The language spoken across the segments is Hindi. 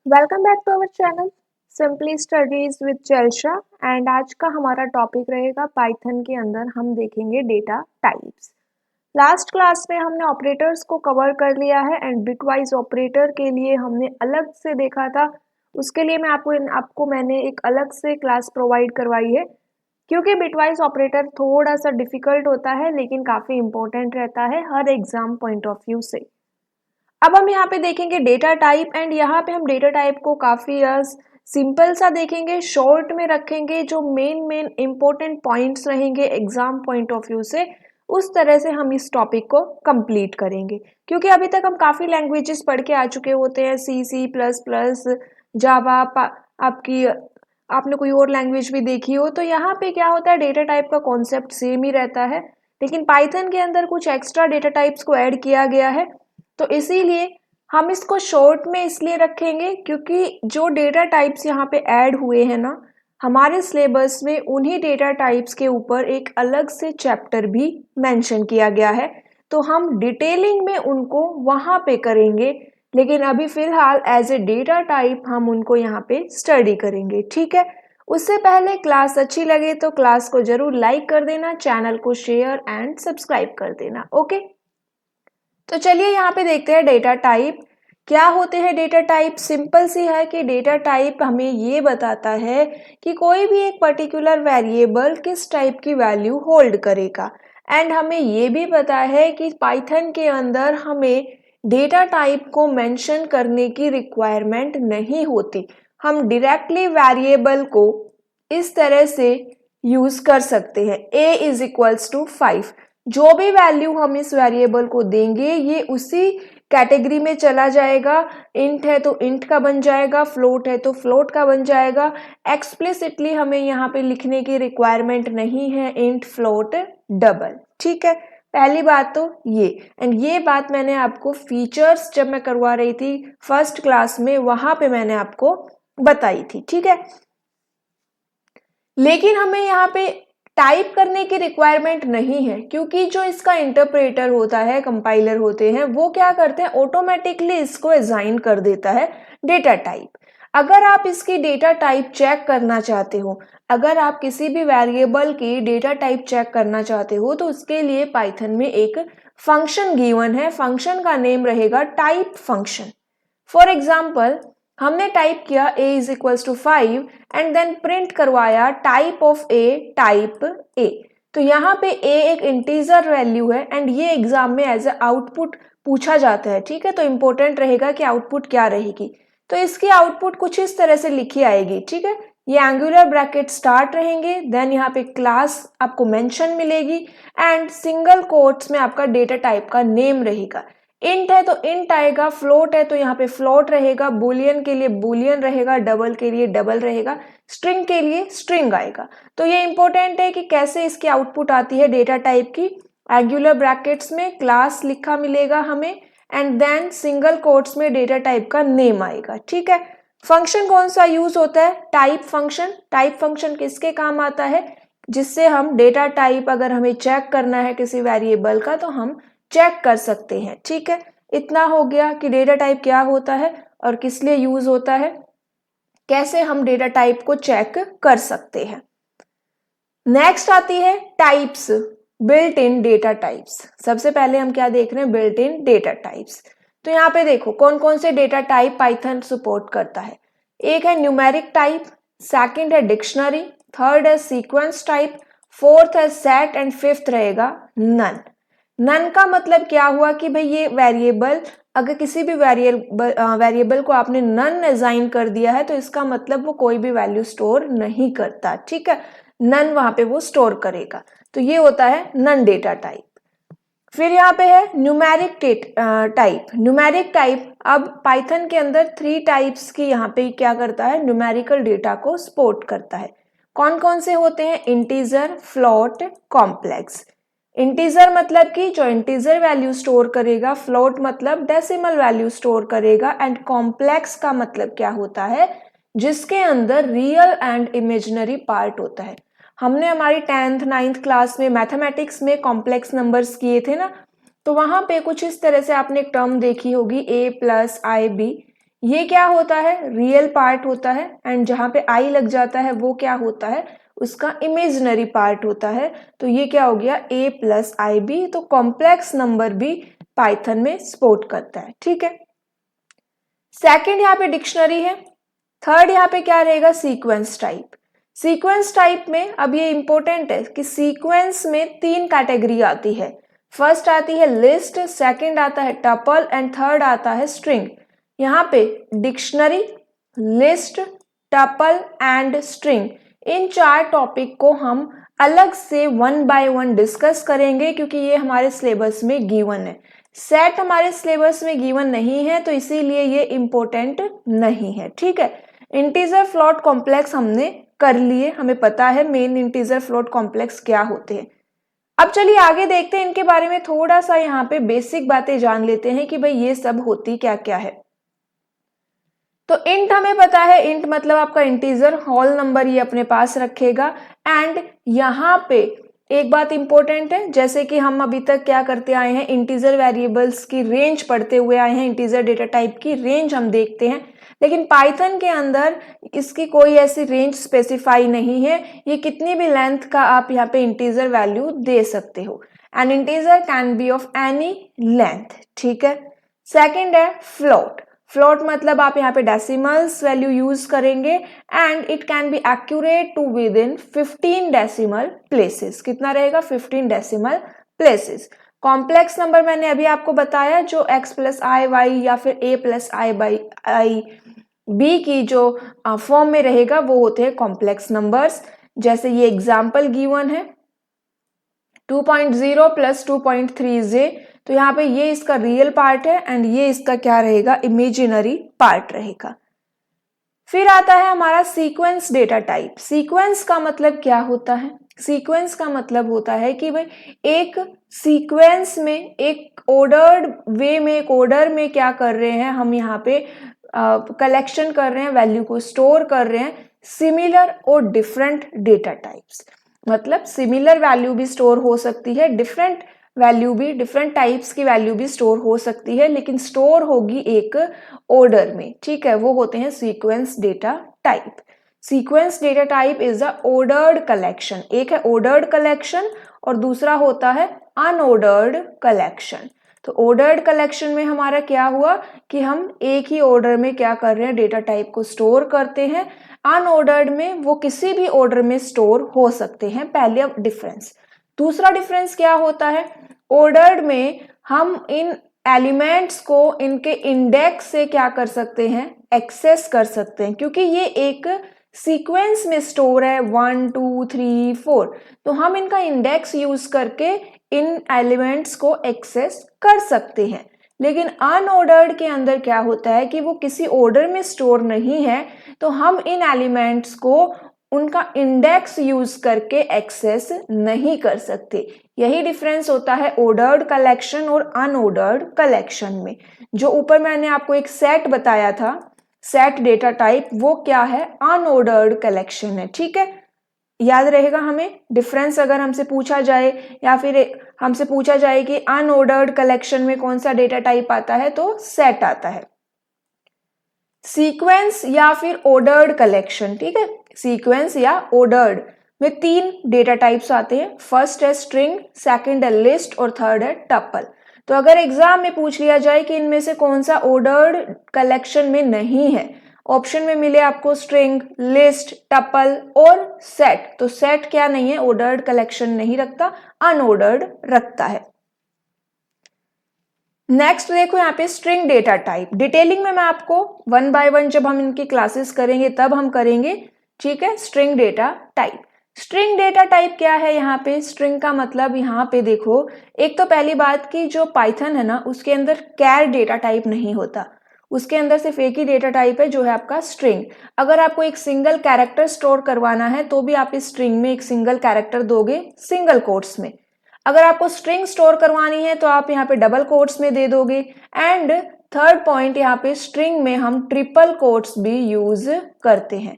Welcome back to our channel simply studies with Chelsha. And आज का हमारा टॉपिक रहेगा पाइथन के अंदर हम देखेंगे डेटा टाइप्स। लास्ट क्लास में हमने ऑपरेटर्स को कवर कर लिया है एंड बिटवाइज ऑपरेटर के लिए हमने अलग से देखा था। उसके लिए मैं आपको मैंने एक अलग से क्लास प्रोवाइड करवाई है, क्योंकि बिटवाइज ऑपरेटर थोड़ा सा डिफिकल्ट होता है लेकिन काफ़ी इंपॉर्टेंट रहता है हर एग्जाम पॉइंट ऑफ व्यू से। अब हम यहाँ पे देखेंगे डेटा टाइप एंड यहाँ पे हम डेटा टाइप को काफ़ी सिंपल सा देखेंगे, शॉर्ट में रखेंगे, जो मेन मेन इंपॉर्टेंट पॉइंट्स रहेंगे एग्जाम पॉइंट ऑफ व्यू से, उस तरह से हम इस टॉपिक को कंप्लीट करेंगे। क्योंकि अभी तक हम काफ़ी लैंग्वेजेस पढ़ के आ चुके होते हैं, C++, जावा, आपकी आपने कोई और लैंग्वेज भी देखी हो, तो यहाँ पे क्या होता है डेटा टाइप का कॉन्सेप्ट सेम ही रहता है, लेकिन पाइथन के अंदर कुछ एक्स्ट्रा डेटा टाइप्स को ऐड किया गया है। तो इसीलिए हम इसको शॉर्ट में इसलिए रखेंगे क्योंकि जो डेटा टाइप्स यहाँ पे ऐड हुए हैं ना, हमारे सिलेबस में उन्हीं डेटा टाइप्स के ऊपर एक अलग से चैप्टर भी मेंशन किया गया है, तो हम डिटेलिंग में उनको वहाँ पे करेंगे। लेकिन अभी फिलहाल एज ए डेटा टाइप हम उनको यहाँ पे स्टडी करेंगे, ठीक है। उससे पहले क्लास अच्छी लगे तो क्लास को जरूर लाइक कर देना, चैनल को शेयर एंड सब्सक्राइब कर देना, ओके। तो चलिए यहाँ पे देखते हैं डेटा टाइप क्या होते हैं। डेटा टाइप सिंपल सी है कि डेटा टाइप हमें ये बताता है कि कोई भी एक पर्टिकुलर वेरिएबल किस टाइप की वैल्यू होल्ड करेगा। एंड हमें ये भी पता है कि पाइथन के अंदर हमें डेटा टाइप को मेंशन करने की रिक्वायरमेंट नहीं होती, हम डायरेक्टली वेरिएबल को इस तरह से यूज कर सकते हैं। a=5, जो भी वैल्यू हम इस वेरिएबल को देंगे ये उसी कैटेगरी में चला जाएगा। इंट है तो इंट का बन जाएगा, फ्लोट है तो फ्लोट का बन जाएगा। एक्सप्लिसिटली हमें यहाँ पे लिखने की रिक्वायरमेंट नहीं है इंट फ्लोट डबल, ठीक है। पहली बात तो ये, एंड ये बात मैंने आपको फीचर्स जब मैं करवा रही थी फर्स्ट क्लास में, वहां पे मैंने आपको बताई थी, ठीक है। लेकिन हमें यहाँ पे टाइप करने की रिक्वायरमेंट नहीं है, क्योंकि जो इसका इंटरप्रेटर होता है, कंपाइलर होते हैं, वो क्या करते हैं ऑटोमेटिकली इसको असाइन कर देता है डेटा टाइप। अगर आप इसकी डेटा टाइप चेक करना चाहते हो, अगर आप किसी भी वेरिएबल की डेटा टाइप चेक करना चाहते हो, तो उसके लिए पाइथन में एक फंक्शन गिवन है, फंक्शन का नेम रहेगा टाइप फंक्शन। फॉर एग्जाम्पल हमने टाइप किया a=5 एंड देन प्रिंट करवाया type of A, type A. तो यहाँ पे a एक इंटीजर वैल्यू है एंड ये एग्जाम में एज ए आउटपुट पूछा जाता है, ठीक है। तो इंपॉर्टेंट रहेगा कि आउटपुट क्या रहेगी, तो इसकी आउटपुट कुछ इस तरह से लिखी आएगी, ठीक है। ये एंगुलर ब्रैकेट स्टार्ट रहेंगे, देन यहाँ पे क्लास आपको मेंशन मिलेगी एंड सिंगल कोट्स में आपका डेटा टाइप का नेम रहेगा। इंट है तो इंट आएगा, फ्लोट है तो यहाँ पे फ्लोट रहेगा, बुलियन के लिए बुलियन रहेगा, डबल के लिए डबल रहेगा, स्ट्रिंग के लिए स्ट्रिंग आएगा। तो ये इंपॉर्टेंट है कि कैसे इसकी आउटपुट आती है डेटा टाइप की। एंगुलर ब्रैकेट्स में क्लास लिखा मिलेगा हमें एंड देन सिंगल कोट्स में डेटा टाइप का नेम आएगा, ठीक है। फंक्शन कौन सा यूज होता है, टाइप फंक्शन। टाइप फंक्शन किसके काम आता है, जिससे हम डेटा टाइप अगर हमें चेक करना है किसी वेरिएबल का तो हम चेक कर सकते हैं, ठीक है। इतना हो गया कि डेटा टाइप क्या होता है और किस लिए यूज होता है, कैसे हम डेटा टाइप को चेक कर सकते हैं। नेक्स्ट आती है types, built in data types. सबसे पहले हम क्या देख रहे हैं, बिल्ट इन डेटा टाइप्स। तो यहाँ पे देखो कौन कौन से डेटा टाइप पाइथन सपोर्ट करता है। एक है न्यूमेरिक टाइप, सेकंड है डिक्शनरी, थर्ड है सीक्वेंस टाइप, फोर्थ है सेट एंड फिफ्थ रहेगा नन। नन का मतलब क्या हुआ कि भाई ये वेरिएबल, अगर किसी भी वेरिएबल को आपने नन असाइन कर दिया है तो इसका मतलब वो कोई भी वैल्यू स्टोर नहीं करता, ठीक है। नन वहां पे वो स्टोर करेगा, तो ये होता है नन डेटा टाइप। फिर यहाँ पे है न्यूमेरिक टाइप। न्यूमेरिक टाइप अब पाइथन के अंदर 3 टाइप्स की यहाँ पे क्या करता है, न्यूमेरिकल डेटा को सपोर्ट करता है। कौन कौन से होते हैं, इंटीजर, फ्लोट, कॉम्प्लेक्स। इंटीजर मतलब कि जो इंटीजर वैल्यू स्टोर करेगा, फ्लोट मतलब डेसिमल वैल्यू स्टोर करेगा, एंड कॉम्प्लेक्स का मतलब क्या होता है, जिसके अंदर रियल एंड इमेजिनरी पार्ट होता है। हमने हमारी 10th 9th क्लास में मैथमेटिक्स में कॉम्प्लेक्स नंबर्स किए थे ना, तो वहां पे कुछ इस तरह से आपने एक टर्म देखी होगी a+ib। ये क्या होता है, रियल पार्ट होता है, एंड जहाँ पे आई लग जाता है वो क्या होता है, उसका इमेजिनरी पार्ट होता है। तो ये क्या हो गया, a प्लस आई बी। तो कॉम्प्लेक्स नंबर भी पाइथन में सपोर्ट करता है, ठीक है। सेकंड यहाँ पे डिक्शनरी है। थर्ड यहाँ पे क्या रहेगा, सीक्वेंस टाइप। सीक्वेंस टाइप में अब ये इंपॉर्टेंट है कि सीक्वेंस में 3 कैटेगरी आती है। फर्स्ट आती है लिस्ट, सेकंड आता है टपल एंड थर्ड आता है स्ट्रिंग। यहाँ पे dictionary, list, tuple and string, in 4 topic को हम अलग से 1 बाय 1 डिस्कस करेंगे, क्योंकि ये हमारे सिलेबस में गिवन है। सेट हमारे सिलेबस में गिवन नहीं है, तो इसीलिए ये इंपॉर्टेंट नहीं है, ठीक है। इंटीजर फ्लोट कॉम्प्लेक्स हमने कर लिए, हमें पता है मेन इंटीजर फ्लोट कॉम्प्लेक्स क्या होते हैं। अब चलिए आगे देखते हैं, इनके बारे में थोड़ा सा यहाँ पे बेसिक बातें जान लेते हैं कि भाई ये सब होती क्या क्या है। तो इंट हमें पता है, इंट मतलब आपका इंटीजर, होल नंबर ये अपने पास रखेगा। एंड यहाँ पे एक बात इंपॉर्टेंट है, जैसे कि हम अभी तक क्या करते आए हैं, इंटीजर वेरिएबल्स की रेंज पढ़ते हुए आए हैं, इंटीजर डेटा टाइप की रेंज हम देखते हैं, लेकिन पाइथन के अंदर इसकी कोई ऐसी रेंज स्पेसिफाई नहीं है। ये कितनी भी लेंथ का आप यहाँ पे इंटीजर वैल्यू दे सकते हो। N integer can be of any length, ठीक है। सेकेंड है फ्लोट। फ्लोट मतलब आप यहाँ पे डेसिमल्स वैल्यू यूज करेंगे, and it can be accurate to within 15 decimal places. कितना रहेगा, 15 डेसिमल प्लेसेस। कॉम्प्लेक्स नंबर मैंने अभी आपको बताया, जो x प्लस आई वाई या फिर a plus i by i b की जो फॉर्म में रहेगा वो होते हैं कॉम्प्लेक्स नंबर्स। जैसे ये एग्जाम्पल गिवन है 2.0 प्लस 2.3j, तो यहाँ पे ये इसका रियल पार्ट है एंड ये इसका क्या रहेगा, इमेजिनरी पार्ट रहेगा। फिर आता है हमारा सीक्वेंस डेटा टाइप। सीक्वेंस का मतलब क्या होता है, सीक्वेंस का मतलब होता है कि भाई एक सीक्वेंस में, एक ऑर्डर्ड वे में, एक ऑर्डर में क्या कर रहे हैं हम, यहाँ पे कलेक्शन कर रहे हैं, वैल्यू को स्टोर कर रहे हैं सिमिलर और डिफरेंट डेटा टाइप्स। मतलब सिमिलर वैल्यू भी स्टोर हो सकती है, डिफरेंट वैल्यू भी, डिफरेंट टाइप्स की वैल्यू भी स्टोर हो सकती है, लेकिन स्टोर होगी एक ऑर्डर में, ठीक है। वो होते हैं sequence data type. Sequence data type is the ordered collection. एक है ऑर्डर्ड कलेक्शन और दूसरा होता है अनऑर्डर्ड कलेक्शन। तो ऑर्डर्ड कलेक्शन में हमारा क्या हुआ कि हम एक ही ऑर्डर में क्या कर रहे हैं, डेटा टाइप को स्टोर करते हैं। अनऑर्डर्ड में वो किसी भी ऑर्डर में स्टोर हो सकते हैं। पहले अब डिफरेंस, दूसरा डिफरेंस क्या होता है, ऑर्डर्ड में हम इन एलिमेंट्स को इनके इंडेक्स से क्या कर सकते हैं, एक्सेस कर सकते हैं, क्योंकि ये एक सीक्वेंस में स्टोर है 1 2 3 4, तो हम इनका इंडेक्स यूज करके इन एलिमेंट्स को एक्सेस कर सकते हैं। लेकिन अनऑर्डर्ड के अंदर क्या होता है कि वो किसी ऑर्डर में स्टोर नहीं है, तो हम इन एलिमेंट्स को उनका इंडेक्स यूज करके एक्सेस नहीं कर सकते। यही डिफरेंस होता है ऑर्डर्ड कलेक्शन और अनऑर्डर्ड कलेक्शन में। जो ऊपर मैंने आपको एक सेट बताया था, सेट डेटा टाइप, वो क्या है, अनऑर्डर्ड कलेक्शन है, ठीक है। याद रहेगा हमें, डिफरेंस अगर हमसे पूछा जाए या फिर हमसे पूछा जाए कि अनऑर्डर्ड कलेक्शन में कौन सा डेटा टाइप आता है, तो सेट आता है। सीक्वेंस या फिर ऑर्डर्ड कलेक्शन, ठीक है, सीक्वेंस या ऑर्डर्ड में 3 डेटा टाइप्स आते हैं। फर्स्ट है स्ट्रिंग, सेकंड है लिस्ट और थर्ड है टपल। तो अगर एग्जाम में पूछ लिया जाए कि इनमें से कौन सा ऑर्डर्ड कलेक्शन में नहीं है, ऑप्शन में मिले आपको स्ट्रिंग, लिस्ट, टपल और सेट, तो सेट क्या नहीं है, ऑर्डर्ड कलेक्शन नहीं रखता, अनऑर्डर्ड रखता है। नेक्स्ट देखो यहाँ पे स्ट्रिंग डेटा टाइप। डिटेलिंग में मैं आपको 1 बाय 1 जब हम इनकी क्लासेस करेंगे तब हम करेंगे, ठीक है। String data type, string data type क्या है, यहाँ पे स्ट्रिंग का मतलब यहाँ पे देखो, एक तो पहली बात की जो पाइथन है ना, उसके अंदर कैर डेटा टाइप नहीं होता, उसके अंदर सिर्फ एक ही डेटा टाइप है जो है आपका स्ट्रिंग। अगर आपको एक सिंगल कैरेक्टर स्टोर करवाना है तो भी आप इस स्ट्रिंग में एक सिंगल कैरेक्टर दोगे सिंगल कोट्स में। अगर आपको स्ट्रिंग स्टोर करवानी है तो आप यहाँ पे डबल कोट्स में दे दोगे। एंड थर्ड पॉइंट, यहाँ पे स्ट्रिंग में हम ट्रिपल कोट्स भी यूज करते हैं,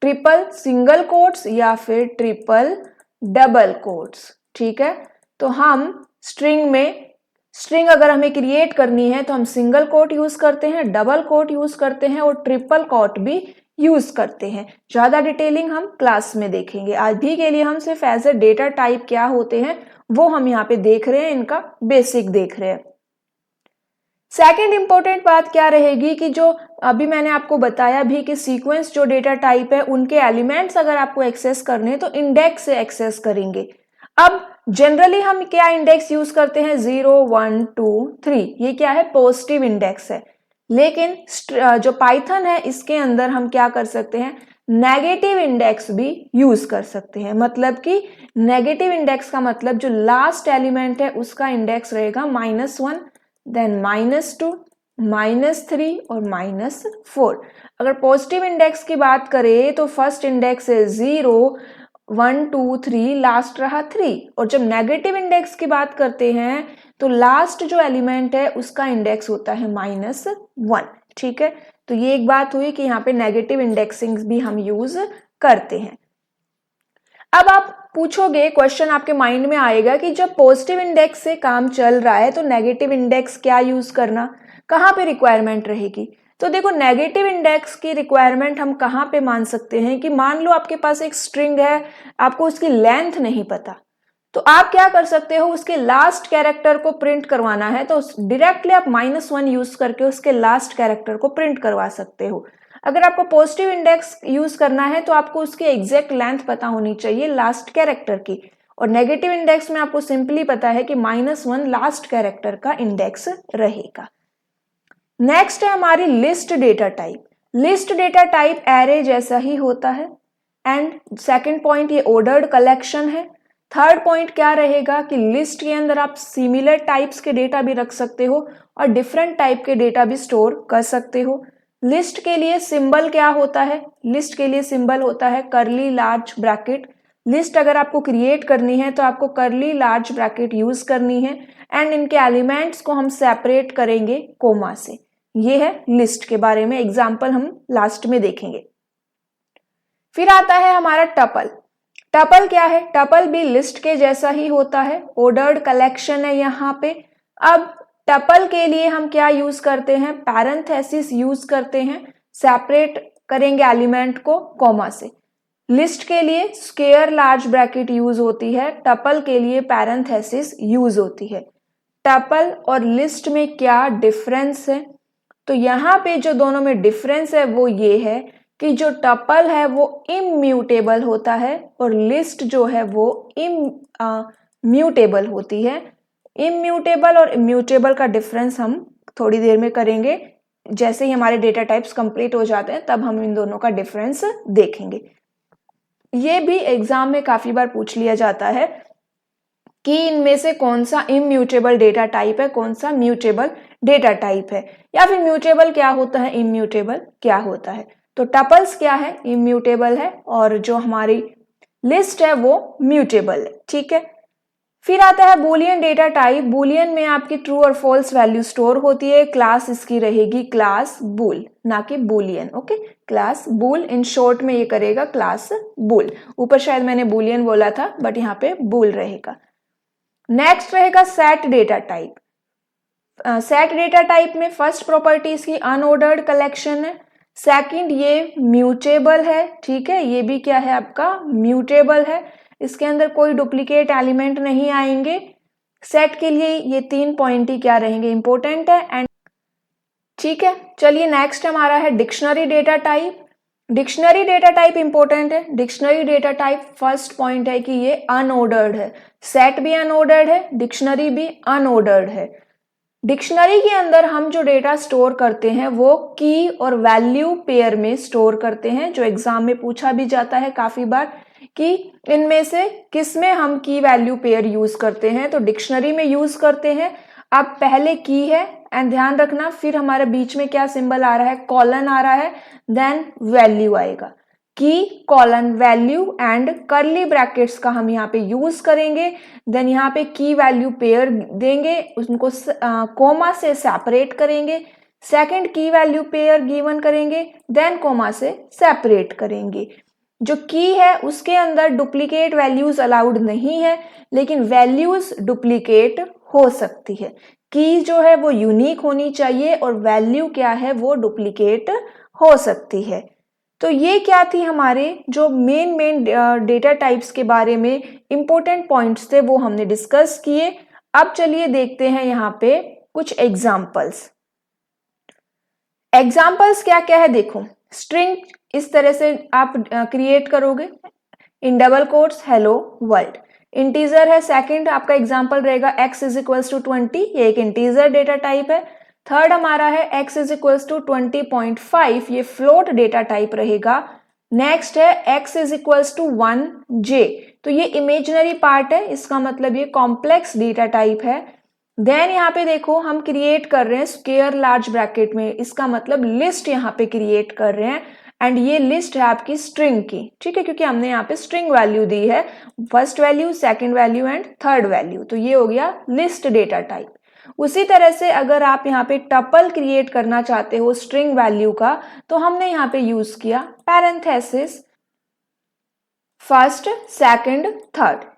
ट्रिपल सिंगल कोट्स या फिर ट्रिपल डबल कोट्स, ठीक है। तो हम स्ट्रिंग में स्ट्रिंग अगर हमें क्रिएट करनी है तो हम सिंगल कोट यूज करते हैं, डबल कोट यूज करते हैं और ट्रिपल कोट भी यूज करते हैं। ज्यादा डिटेलिंग हम क्लास में देखेंगे। आज भी के लिए हम सिर्फ एज ए डेटा टाइप क्या होते हैं वो हम यहाँ पे देख रहे हैं, इनका बेसिक देख रहे हैं। सेकेंड इंपॉर्टेंट बात क्या रहेगी कि जो अभी मैंने आपको बताया भी कि सीक्वेंस जो डेटा टाइप है उनके एलिमेंट्स अगर आपको एक्सेस करने हैं तो इंडेक्स से एक्सेस करेंगे। अब जनरली हम क्या इंडेक्स यूज करते हैं, 0 1 2 3, ये क्या है, पॉजिटिव इंडेक्स है। लेकिन जो पाइथन है इसके अंदर हम क्या कर सकते हैं, नेगेटिव इंडेक्स भी यूज कर सकते हैं। मतलब कि नेगेटिव इंडेक्स का मतलब जो लास्ट एलिमेंट है उसका इंडेक्स रहेगा -1, देन -2, -3 और -4। अगर पॉजिटिव इंडेक्स की बात करें तो फर्स्ट इंडेक्स है 0 1 2 3, लास्ट रहा 3। और जब नेगेटिव इंडेक्स की बात करते हैं तो लास्ट जो एलिमेंट है उसका इंडेक्स होता है -1। ठीक है, तो ये एक बात हुई कि यहाँ पे नेगेटिव इंडेक्सिंग भी हम यूज करते हैं। अब आप पूछोगे, क्वेश्चन आपके माइंड में आएगा कि जब पॉजिटिव इंडेक्स से काम चल रहा है तो नेगेटिव इंडेक्स क्या यूज करना, कहाँ पे रिक्वायरमेंट रहेगी। तो देखो नेगेटिव इंडेक्स की रिक्वायरमेंट हम कहाँ पे मान सकते हैं कि मान लो आपके पास एक स्ट्रिंग है, आपको उसकी लेंथ नहीं पता, तो आप क्या कर सकते हो, उसके लास्ट कैरेक्टर को प्रिंट करवाना है तो डायरेक्टली आप -1 यूज करके उसके लास्ट कैरेक्टर को प्रिंट करवा सकते हो। अगर आपको पॉजिटिव इंडेक्स यूज करना है तो आपको उसकी एग्जैक्ट लेंथ पता होनी चाहिए लास्ट कैरेक्टर की, और नेगेटिव इंडेक्स में आपको सिंपली पता है कि -1 लास्ट कैरेक्टर का इंडेक्स रहेगा। नेक्स्ट है हमारी list data type. List data type array जैसा ही होता है। एंड सेकंड पॉइंट, ये ऑर्डर्ड कलेक्शन है। थर्ड पॉइंट क्या रहेगा कि लिस्ट के अंदर आप सिमिलर टाइप्स के डेटा भी रख सकते हो और डिफरेंट टाइप के डेटा भी स्टोर कर सकते हो। लिस्ट के लिए सिंबल क्या होता है, लिस्ट के लिए सिंबल होता है करली लार्ज ब्रैकेट। लिस्ट अगर आपको क्रिएट करनी है तो आपको करली लार्ज ब्रैकेट यूज करनी है एंड इनके एलिमेंट्स को हम सेपरेट करेंगे कोमा से। ये है लिस्ट के बारे में, एग्जाम्पल हम लास्ट में देखेंगे। फिर आता है हमारा टपल। टपल क्या है, टपल भी लिस्ट के जैसा ही होता है, ऑर्डर्ड कलेक्शन है यहाँ पे। अब टपल के लिए हम क्या यूज करते हैं, पैरेंथेसिस यूज करते हैं, सेपरेट करेंगे एलिमेंट को कॉमा से। लिस्ट के लिए स्क्वायर लार्ज ब्रैकेट यूज होती है, टपल के लिए पैरेंथेसिस यूज होती है। टपल और लिस्ट में क्या डिफरेंस है, तो यहाँ पे जो दोनों में डिफरेंस है वो ये है कि जो टपल है वो इम्यूटेबल होता है और लिस्ट जो है वो म्यूटेबल होती है। इम्यूटेबल और इम्यूटेबल का डिफरेंस हम थोड़ी देर में करेंगे, जैसे ही हमारे डेटा टाइप्स कंप्लीट हो जाते हैं तब हम इन दोनों का डिफरेंस देखेंगे। ये भी एग्जाम में काफी बार पूछ लिया जाता है कि इनमें से कौन सा इम्यूटेबल डेटा टाइप है, कौन सा म्यूटेबल डेटा टाइप है, या फिर म्यूटेबल क्या होता है, इम्यूटेबल क्या होता है। तो टपल्स क्या है, इम्यूटेबल है, और जो हमारी लिस्ट है वो म्यूटेबल है। ठीक है, फिर आता है बुलियन डेटा टाइप। बुलियन में आपकी ट्रू और फॉल्स वैल्यू स्टोर होती है। क्लास इसकी रहेगी क्लास बुल, ना कि Boolean. Okay, class bull, in short में ये करेगा क्लास बुल। ऊपर शायद मैंने बुलियन बोला था बट यहाँ पे बुल रहेगा। नेक्स्ट रहेगा set data type. Set data type में फर्स्ट प्रॉपर्टी इसकी अनऑर्डर्ड कलेक्शन है। सेकंड ये म्यूटेबल है। ठीक है, ये भी क्या है आपका, म्यूटेबल है, इसके अंदर कोई डुप्लीकेट एलिमेंट नहीं आएंगे। सेट के लिए ये 3 पॉइंट ही क्या रहेंगे, इंपॉर्टेंट है। एंड ठीक है, चलिए नेक्स्ट हमारा है dictionary data type. Dictionary data type important है। Dictionary data type first point है कि ये अनऑर्डर्ड है। सेट भी अनऑर्डर्ड है, डिक्शनरी भी अनऑर्डर्ड है। डिक्शनरी के अंदर हम जो डेटा स्टोर करते हैं वो की और वैल्यू पेयर में स्टोर करते हैं, जो एग्जाम में पूछा भी जाता है काफी बार कि इनमें से किस में हम की वैल्यू पेयर यूज करते हैं। तो डिक्शनरी में यूज करते हैं। अब पहले की है एंड ध्यान रखना, फिर हमारे बीच में क्या सिंबल आ रहा है, कॉलन आ रहा है, देन वैल्यू आएगा। की कॉलन वैल्यू एंड करली ब्रैकेट्स का हम यहाँ पे यूज करेंगे। देन यहाँ पे की वैल्यू पेयर देंगे, उनको कोमा से सेपरेट करेंगे। सेकंड की वैल्यू पेयर गिवन करेंगे, देन कोमा से सेपरेट करेंगे। जो की है उसके अंदर डुप्लीकेट वैल्यूज अलाउड नहीं है, लेकिन वैल्यूज डुप्लीकेट हो सकती है। की जो है वो यूनिक होनी चाहिए और वैल्यू क्या है वो डुप्लीकेट हो सकती है। तो ये क्या थी हमारे जो मेन डेटा टाइप्स के बारे में इंपॉर्टेंट पॉइंट्स थे वो हमने डिस्कस किए। अब चलिए देखते हैं यहाँ पे कुछ एग्जाम्पल्स। एग्जाम्पल्स क्या क्या है देखो, स्ट्रिंग इस तरह से आप क्रिएट करोगे in double quotes hello world. Integer है, सेकंड आपका एग्जाम्पल रहेगा x इज इक्वल्स टू 20, ये एक इंटीजर डेटा टाइप है। थर्ड हमारा है x इज इक्वल्स टू 20.5, ये फ्लोट डेटा टाइप रहेगा। नेक्स्ट है x is equals to 1j, तो ये इमेजिनरी पार्ट है, इसका मतलब ये कॉम्प्लेक्स डेटा टाइप है। देन यहाँ पे देखो हम क्रिएट कर रहे हैं स्क्वायर लार्ज ब्रैकेट में, इसका मतलब लिस्ट यहाँ पे क्रिएट कर रहे हैं एंड ये लिस्ट है आपकी स्ट्रिंग की, ठीक है, क्योंकि हमने यहाँ पे स्ट्रिंग वैल्यू दी है, first value, second value and third value, तो ये हो गया लिस्ट डेटा टाइप। उसी तरह से अगर आप यहाँ पे टपल क्रिएट करना चाहते हो स्ट्रिंग वैल्यू का, तो हमने यहाँ पे यूज किया पैरेंथेसिस, फर्स्ट, सेकंड, थर्ड।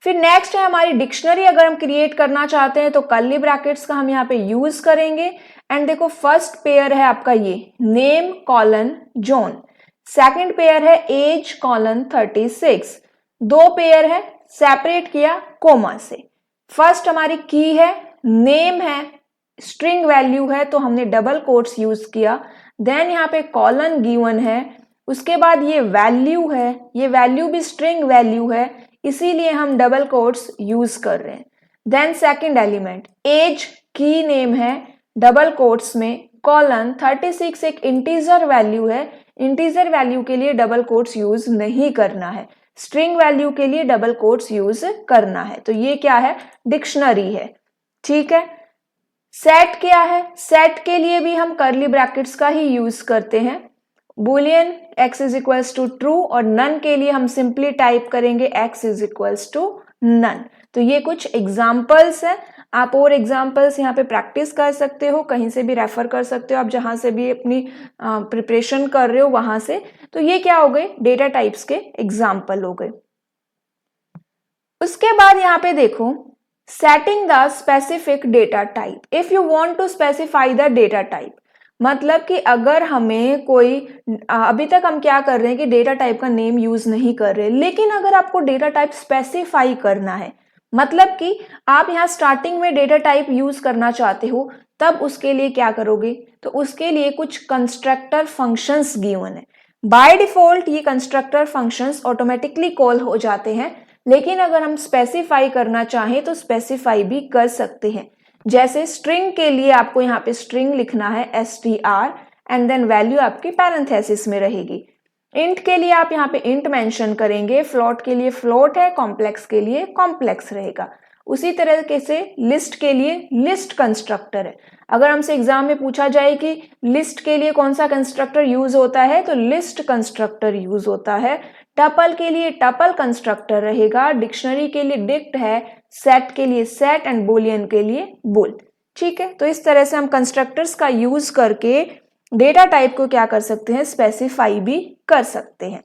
फिर नेक्स्ट है हमारी डिक्शनरी, अगर हम क्रिएट करना चाहते हैं तो कर्ली ब्रैकेट्स का हम यहाँ पे यूज करेंगे। एंड देखो फर्स्ट पेयर है आपका ये name colon John, second pair है एज कॉलन 36, दो पेयर है सेपरेट किया कोमा से। फर्स्ट हमारी की है, नेम है, स्ट्रिंग वैल्यू है तो हमने डबल कोट्स यूज किया। देन यहाँ पे कॉलन गिवन है, उसके बाद ये वैल्यू है, ये वैल्यू भी स्ट्रिंग वैल्यू है इसीलिए हम डबल कोट्स यूज कर रहे हैं। देन सेकंड एलिमेंट एज की नेम है, डबल कोट्स में कॉलन 36 एक इंटीजर वैल्यू है, इंटीजर वैल्यू के लिए डबल कोट्स यूज नहीं करना है, स्ट्रिंग वैल्यू के लिए डबल कोट्स यूज करना है। तो ये क्या है, डिक्शनरी है, ठीक है। सेट क्या है, सेट के लिए भी हम कर्ली ब्रैकेट्स का ही यूज करते हैं। Boolean x is equals to true और नन के लिए हम सिंपली टाइप करेंगे x is equals to none. तो ये कुछ एग्जाम्पल्स है, आप और एग्जाम्पल्स यहाँ पे प्रैक्टिस कर सकते हो, कहीं से भी रेफर कर सकते हो आप, जहां से भी अपनी प्रिपरेशन कर रहे हो वहां से। तो ये क्या हो गए, डेटा टाइप्स के एग्जाम्पल हो गए। उसके बाद यहाँ पे देखो setting the specific data type. If you want to specify the data type, मतलब कि अगर हमें कोई, अभी तक हम क्या कर रहे हैं कि डेटा टाइप का नेम यूज नहीं कर रहे, लेकिन अगर आपको डेटा टाइप स्पेसिफाई करना है, मतलब कि आप यहाँ स्टार्टिंग में डेटा टाइप यूज करना चाहते हो, तब उसके लिए क्या करोगे, तो उसके लिए कुछ कंस्ट्रक्टर फंक्शंस गिवन है। बाय डिफॉल्ट ये कंस्ट्रक्टर फंक्शंस ऑटोमेटिकली कॉल हो जाते हैं, लेकिन अगर हम स्पेसिफाई करना चाहें तो स्पेसिफाई भी कर सकते हैं। जैसे स्ट्रिंग के लिए आपको यहाँ पे स्ट्रिंग लिखना है str एंड देन वैल्यू आपकी पैरेंथेसिस में रहेगी। इंट के लिए आप यहाँ पे इंट मेंशन करेंगे, फ्लोट के लिए फ्लोट है, कॉम्प्लेक्स के लिए कॉम्प्लेक्स रहेगा। उसी तरीके से लिस्ट के लिए लिस्ट कंस्ट्रक्टर है। अगर हमसे एग्जाम में पूछा जाए कि लिस्ट के लिए कौन सा कंस्ट्रक्टर यूज होता है, तो लिस्ट कंस्ट्रक्टर यूज होता है। टपल के लिए टपल कंस्ट्रक्टर रहेगा, डिक्शनरी के लिए डिक्ट है, सेट के लिए सेट एंड बुलियन के लिए बुल, ठीक है। तो इस तरह से हम कंस्ट्रक्टर्स का यूज करके डेटा टाइप को क्या कर सकते हैं, स्पेसिफाई भी कर सकते हैं।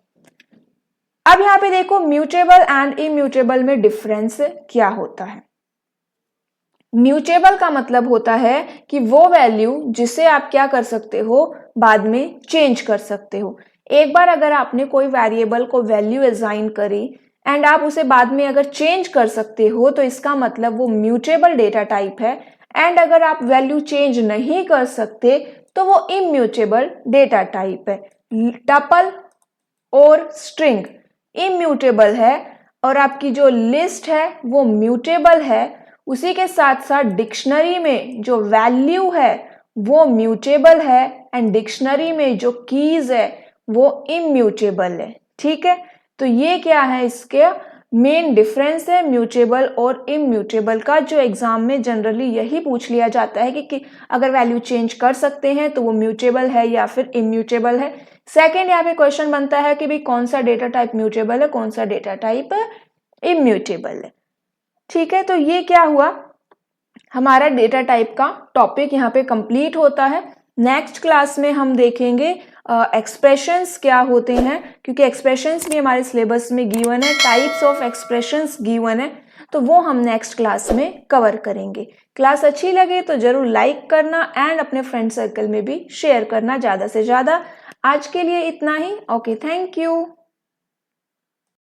अब यहाँ पे देखो म्यूटेबल एंड इम्यूटेबल में डिफरेंस क्या होता है। म्यूटेबल का मतलब होता है कि वो वैल्यू जिसे आप क्या कर सकते हो, बाद में चेंज कर सकते हो। एक बार अगर आपने कोई वेरिएबल को वैल्यू असाइन करी एंड आप उसे बाद में अगर चेंज कर सकते हो, तो इसका मतलब वो म्यूटेबल डेटा टाइप है। एंड अगर आप वैल्यू चेंज नहीं कर सकते तो वो इम्यूटेबल डेटा टाइप है। टपल और स्ट्रिंग इम्यूटेबल है और आपकी जो लिस्ट है वो म्यूटेबल है। उसी के साथ साथ डिक्शनरी में जो वैल्यू है वो म्यूटेबल है एंड डिक्शनरी में जो कीज है वो इम्यूटेबल है, ठीक है। तो ये क्या है, इसके मेन डिफरेंस है म्यूटेबल और इम्यूटेबल का, जो एग्जाम में जनरली यही पूछ लिया जाता है कि अगर वैल्यू चेंज कर सकते हैं तो वो म्यूटेबल है या फिर इम्यूटेबल है। सेकंड यहाँ पे क्वेश्चन बनता है कि भाई कौन सा डेटा टाइप म्यूटेबल है, कौन सा डेटा टाइप इम्यूटेबल है, ठीक है। तो ये क्या हुआ, हमारा डेटा टाइप का टॉपिक यहाँ पे कंप्लीट होता है। नेक्स्ट क्लास में हम देखेंगे एक्सप्रेशंस क्या होते हैं, क्योंकि एक्सप्रेशंस भी हमारे सिलेबस में गिवन है, टाइप्स ऑफ एक्सप्रेशंस गिवन है। तो वो हम नेक्स्ट क्लास में कवर करेंगे। क्लास अच्छी लगे तो जरूर लाइक करना एंड अपने फ्रेंड सर्कल में भी शेयर करना ज़्यादा से ज़्यादा। आज के लिए इतना ही। Okay, thank you.